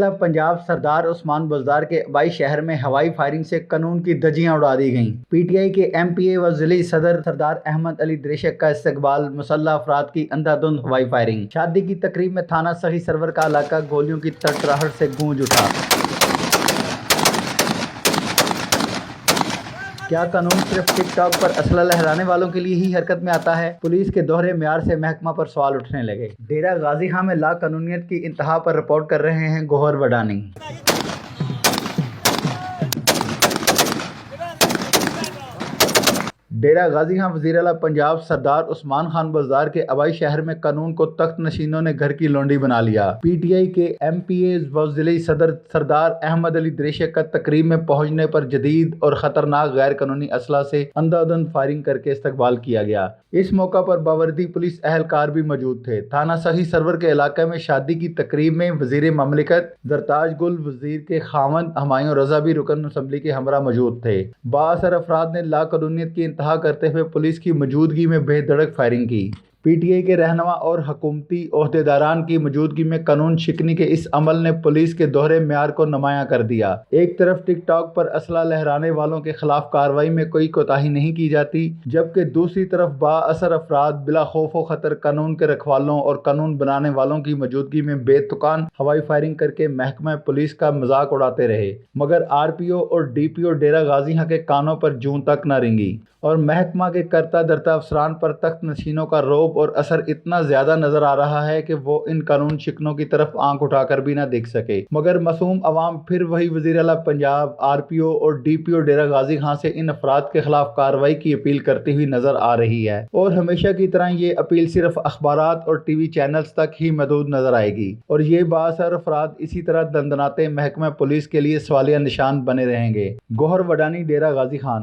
اعلیٰ پنجاب سردار عثمان بزدار کے آبائی شہر میں ہوائی فائرنگ سے قانون کی دھجیاں اڑا دی گئیں۔ پی ٹی آئی کے ایم پی اے و ضلعی صدر سردار احمد علی دریشک کا استقبال، مسلح افراد کی اندھا دھند ہوائی فائرنگ۔ شادی کی تقریب میں تھانہ سخی سرور کا علاقہ گولیوں کی تڑتڑاہٹ سے گونج اٹھا۔ کیا قانون صرف ٹک ٹاک پر اسلحہ لہرانے والوں کے لیے ہی حرکت میں آتا ہے؟ پولیس کے دوہرے معیار سے محکمہ پر سوال اٹھنے لگے۔ ڈیرہ غازی خاں میں لا قانونیت کی انتہا پر رپورٹ کر رہے ہیں گوہر وڈانی۔ ڈیرہ غازی خاں وزیر اعلیٰ پنجاب سردار عثمان خان بزدار کے آبائی شہر میں قانون کو تخت نشینوں نے گھر کی لونڈی بنا لیا۔ پی ٹی آئی کے ایم پی اے و ضلعی صدر سردار احمد علی دریشک کا تقریب میں پہنچنے پر جدید اور خطرناک غیر قانونی اسلحہ سے اندھا دھند فائرنگ کر کے استقبال کیا گیا۔ اس موقع پر باوردی پولیس اہلکار بھی موجود تھے۔ تھانہ سخی سرور کے علاقے میں شادی کی تقریب میں وزیر مملکت زرتاج گل وزیر کے خاوند ہمایوں رضا بھی رکن اسمبلی کے ہمراہ موجود تھے۔ بااثر افراد نے لا قانونیت کی انتہا کرتے ہوئے پولیس کی موجودگی میں بے دھڑک فائرنگ کی۔ پی ٹی آئی کے رہنما اور حکومتی عہدیداران کی موجودگی میں قانون شکنی کے اس عمل نے پولیس کے دوہرے معیار کو نمایاں کر دیا۔ ایک طرف ٹک ٹاک پر اسلحہ لہرانے والوں کے خلاف کارروائی میں کوئی کوتاہی نہیں کی جاتی، جبکہ دوسری طرف بااثر افراد بلا خوف و خطر قانون کے رکھوالوں اور قانون بنانے والوں کی موجودگی میں بے تکان ہوائی فائرنگ کر کے محکمہ پولیس کا مذاق اڑاتے رہے، مگر آر پی او اور ڈی پی او ڈیرہ غازی خاں کے کانوں پر جوں تک نہ رینگی، اور محکمہ کے کرتا دھرتا افسران پر تخت نشینوں کا رعب اور اثر اتنا زیادہ نظر آ رہا ہے کہ وہ ان قانون شکنوں کی طرف آنکھ اٹھا کر بھی نہ دیکھ سکے، مگر معصوم عوام پھر وہی وزیر اعلیٰ پنجاب، آر پی او اور ڈی پی او ڈیرہ غازی خاں سے ان افراد کے خلاف کارروائی کی اپیل کرتی ہوئی نظر آ رہی ہے، اور ہمیشہ کی طرح یہ اپیل صرف اخبارات اور ٹی وی چینلز تک ہی محدود نظر آئے گی، اور یہ بااثر افراد اسی طرح دندناتے محکمہ پولیس کے لیے سوالیہ نشان بنے رہیں گے۔ گوہر وڈانی، ڈیرہ غازی خان۔